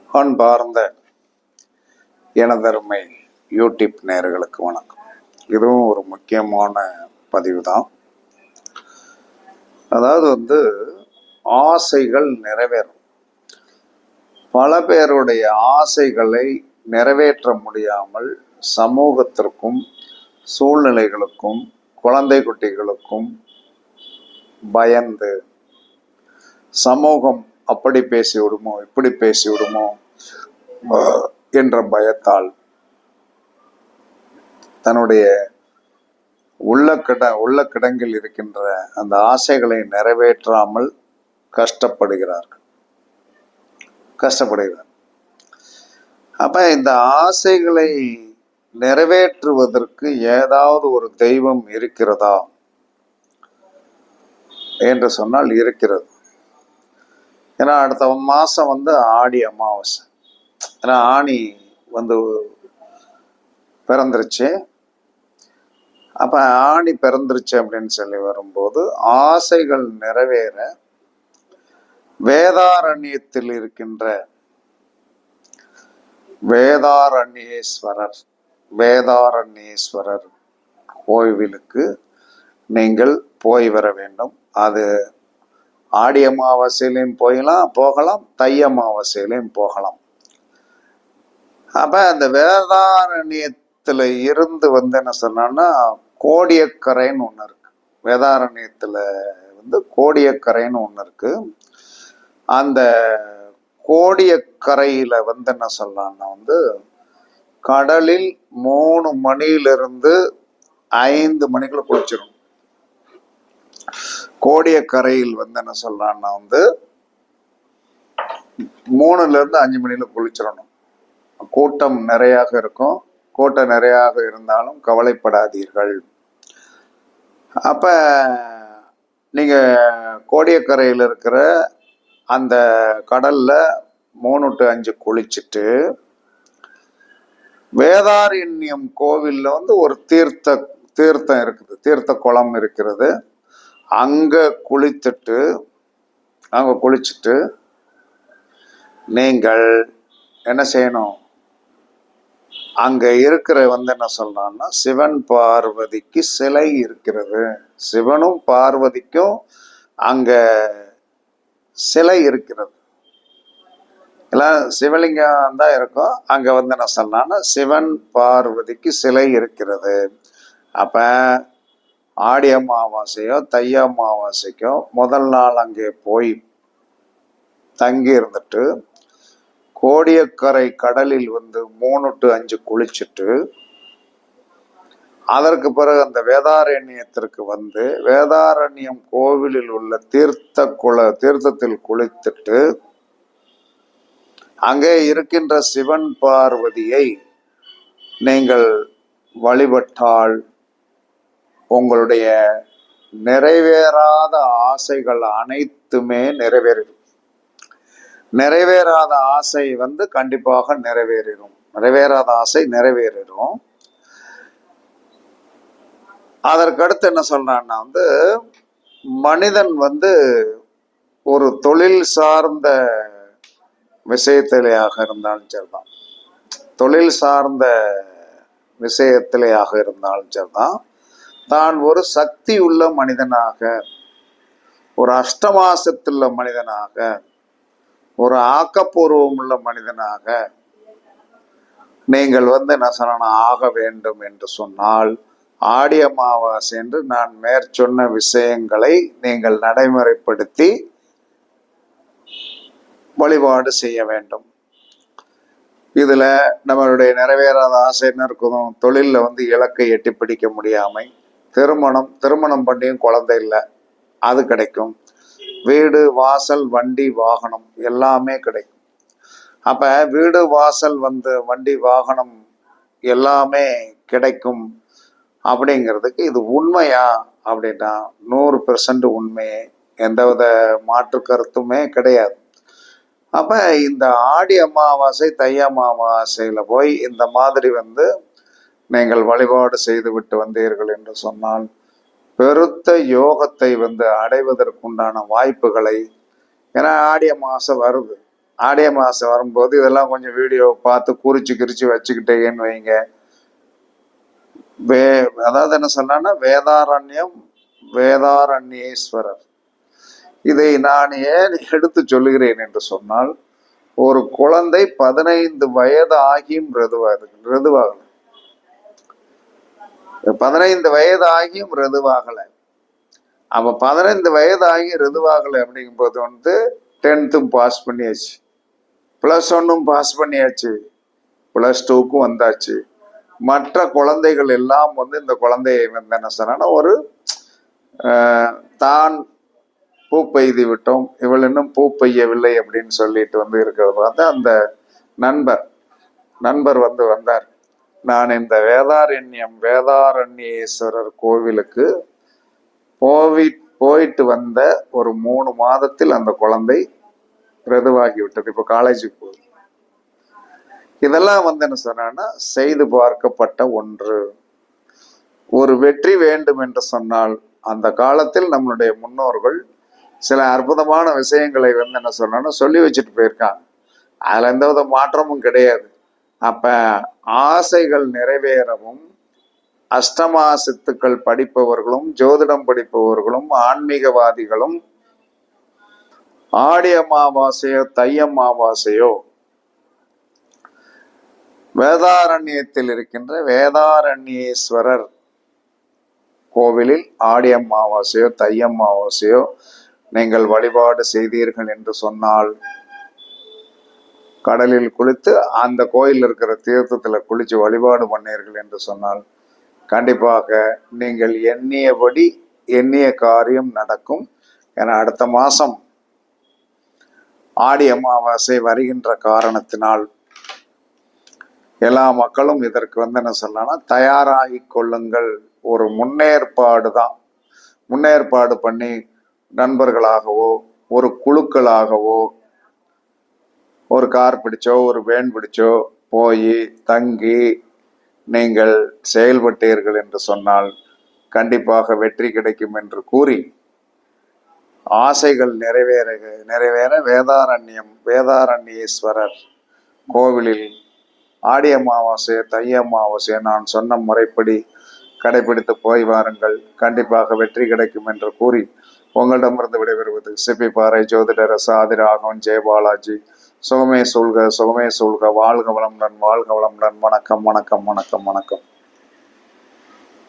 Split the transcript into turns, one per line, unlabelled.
அன்பார்ந்த எனதருமை யூடியூப் நேயர்களுக்கு வணக்கம். இதுவும் ஒரு முக்கியமான பதிவு தான். அதாவது ஆசைகள் நிறைவேறும். பல பேருடைய ஆசைகளை நிறைவேற்ற முடியாமல் சமூகத்திற்கும் சூழ்நிலைகளுக்கும் குழந்தை குட்டிகளுக்கும் பயந்து, சமூகம் அப்படி பேசிவிடுமோ இப்படி பேசிவிடுமோ என்ற பயத்தால் தன்னுடைய உள்ள கிடங்கில் இருக்கின்ற அந்த ஆசைகளை நிறைவேற்றாமல் கஷ்டப்படுகிறார். அப்ப இந்த ஆசைகளை நிறைவேற்றுவதற்கு ஏதாவது ஒரு தெய்வம் இருக்கிறதா என்று சொன்னால் இருக்கிறது. ஏன்னா அடுத்த மாசம் ஆடி அமாவாசை. ஏன்னா ஆணி பிறந்துருச்சு. அப்ப ஆணி பிறந்துருச்சு அப்படின்னு சொல்லி வரும்போது ஆசைகள் நிறைவேற வேதாரண்யத்தில் இருக்கின்ற வேதாரண்யேஸ்வரர் கோவிலுக்கு நீங்கள் போய் வர வேண்டும். அது ஆடி அமாவாசையிலையும் போகலாம், தை அமாவாசையிலையும் போகலாம். அப்ப அந்த வேதாரண்யத்துல இருந்து என்ன சொன்னா கோடியக்கரைன்னு ஒண்ணு இருக்கு. வேதாரண்யத்துல கோடியக்கரைன்னு ஒண்ணு இருக்கு. அந்த கோடியக்கரையில என்ன சொல்லலாம்னா கடலில் 3 மணியிலிருந்து 5 மணிக்குள்ள குளிச்சிடும். கோடியக்கரையில் என்ன சொல்லலாம்னா 3ல இருந்து 5 மணியில குளிச்சிடணும். கூட்டம் நிறையாக இருக்கும். கூட்டம் நிறையாக இருந்தாலும் கவலைப்படாதீர்கள். அப்ப நீங்க கோடியக்கரையில் இருக்கிற அந்த கடல்ல 3 to 5 குளிச்சுட்டு வேதாரண்யம் கோவில்ல ஒரு தீர்த்தம் இருக்குது, தீர்த்த குளம் இருக்கிறது. அங்க குளிச்சுட்டு நீங்கள் என்ன செய்யணும்? அங்க இருக்கிற என்ன சொல்றான்னா சிவன் பார்வதிக்கு சிலை இருக்கிறது. சிவனும் பார்வதிக்கும் அங்க சிலை இருக்கிறது. எல்லாம் சிவலிங்கம் தான் இருக்கும். அங்க என்ன சொன்னா சிவன் பார்வதிக்கு சிலை இருக்கிறது. அப்ப ஆடி அமாவாசையோ தை அமாவாசைக்கோ முதல் நாள் அங்கே போய் தங்கி இருந்துட்டு கோடியக்கரை கடலில் 3 to 5 குளிச்சுட்டு அதற்கு பிறகு அந்த வேதாரண்யத்திற்கு வேதாரண்யம் கோவிலில் உள்ள தீர்த்தத்தில் குளித்துட்டு அங்கே இருக்கின்ற சிவன் பார்வதியை நீங்கள் வழிபட்டால் உங்களுடைய நிறைவேறாத ஆசைகள் அனைத்துமே நிறைவேறும். நிறைவேறாத ஆசை கண்டிப்பாக நிறைவேறும். நிறைவேறாத ஆசை நிறைவேறும். அதற்கடுத்து என்ன சொல்றான்னா மனிதன் ஒரு தொழில் சார்ந்த விஷயத்திலேயாக இருந்தாலும் சரிதான், தொழில் சார்ந்த விஷயத்திலேயாக இருந்தாலும் சரிதான், தான் ஒரு சக்தி உள்ள மனிதனாக, ஒரு அஷ்டமாசத்துள்ள மனிதனாக, ஒரு ஆக்கப்பூர்வம் உள்ள மனிதனாக நீங்கள் என்ன சொன்ன ஆக வேண்டும் என்று சொன்னால் ஆடி அமாவாசை என்று நான் மேற்சொன்ன விஷயங்களை நீங்கள் நடைமுறைப்படுத்தி வழிபாடு செய்ய வேண்டும். இதுல நம்மளுடைய நிறைவேறாத ஆசை என்ன இருக்கும்? தொழில்ல இலக்கை எட்டி பிடிக்க முடியாமை, திருமணம் பண்ணியும் குழந்தை இல்லை, அது கிடைக்கும். வீடு வாசல் வண்டி வாகனம் எல்லாமே கிடைக்கும். அப்ப வீடு வாசல் வண்டி வாகனம் எல்லாமே கிடைக்கும் அப்படிங்கிறதுக்கு இது உண்மையா அப்படின்னா 100% உண்மையே, எந்தவித மாற்று கருத்துமே கிடையாது. அப்ப இந்த ஆடி அமாவாசை தை அமாவாசையில போய் இந்த மாதிரி நீங்கள் வழிபாடு செய்து விட்டு வந்தீர்கள் என்று சொன்னால் பெருத்த யோகத்தை அடைவதற்குண்டான வாய்ப்புகளை, ஏன்னா ஆடி அமாவாசை வருது, ஆடி அமாவாசை வரும்போது இதெல்லாம் கொஞ்சம் வீடியோ பார்த்து குறிச்சு வச்சுக்கிட்டேன்னு வைங்க. அதாவது என்ன சொன்னா, வேதாரண்யேஸ்வரர். இதை நான் ஏன் எடுத்து சொல்லுகிறேன் என்று சொன்னால், ஒரு குழந்தை 15 வயது ஆகியும் ரிதுவாகல. 15 வயது ஆகியும் ரிதுவாகல. அப்ப 15 வயது ஆகி ரிதுவாகலை அப்படிங்கும் போது 10th பாஸ் பண்ணியாச்சு, +1 பாஸ் பண்ணியாச்சு, +2க்கும் வந்தாச்சு. மற்ற குழந்தைகள் எல்லாம் இந்த குழந்தையை என்ன சொன்னா, ஒரு தான் பூ பெய்து விட்டோம், இவள் இன்னும் பூ பெய்யவில்லை அப்படின்னு சொல்லிட்டு இருக்கிறது பார்த்து அந்த நண்பர் வந்தார். நான் இந்த வேதாரண்யேஸ்வரர் கோவிலுக்கு போயிட்டு வந்த ஒரு 3 மாதத்தில் அந்த குழந்தை ரிதுவாகி விட்டது. இப்ப காலேஜுக்கு போகுது. இதெல்லாம் என்ன சொன்னா, செய்து பார்க்கப்பட்ட ஒன்று. ஒரு வெற்றி வேண்டும் என்று சொன்னால், அந்த காலத்தில் நம்மளுடைய முன்னோர்கள் சில அற்புதமான விஷயங்களை என்ன சொன்னா சொல்லி வச்சுட்டு போயிருக்காங்க. அதுல எந்தவித மாற்றமும் கிடையாது. அப்ப ஆசைகள் நிறைவேறவும், அஷ்டமா சித்துக்கள் படிப்பவர்களும், ஜோதிடம் படிப்பவர்களும், ஆன்மீகவாதிகளும் ஆடி அமாவாசையோ தை அமாவாசையோ வேதாரண்யத்தில் இருக்கின்ற வேதாரண்யேஸ்வரர் கோவிலில் ஆடி அமாவாசையோ தை அமாவாசையோ நீங்கள் வழிபாடு செய்தீர்கள் என்று சொன்னால், கடலில் குளித்து அந்த கோயில் இருக்கிற தீர்த்தத்தில் குளிச்சு வழிபாடு பண்ணீர்கள் என்று சொன்னால், கண்டிப்பாக நீங்கள் எண்ணிய காரியம் நடக்கும். என அடுத்த மாசம் ஆடி அமாவாசை வருகின்ற காரணத்தினால் எல்லா மக்களும் இதற்கு என்ன சொல்லலாம், தயாராகி கொள்ளுங்கள். ஒரு முன்னேற்பாடு பண்ணி நண்பர்களாகவோ ஒரு குழுக்களாகவோ ஒரு கார் பிடிச்சோ ஒரு வேன் பிடிச்சோ போய் தங்கி நீங்கள் செயல்பட்டீர்கள் என்று சொன்னால் கண்டிப்பாக வெற்றி கிடைக்கும் என்று கூறி, ஆசைகள் நிறைவேற வேதாரண்யேஸ்வரர் கோவிலில் ஆடி அமாவாசை தை அமாவாசை நான் சொன்ன முறைப்படி கடைபிடித்து போய் வாருங்கள். கண்டிப்பாக வெற்றி கிடைக்கும் என்று கூறி உங்களிடமிருந்து விடைபெறுவது சிப்பி பாறை ஜோதிடர் சாதிராகவன் ஜெயபாலாஜி. சுகமே சூழ்க, வாழ்க வளமுடன். வணக்கம்.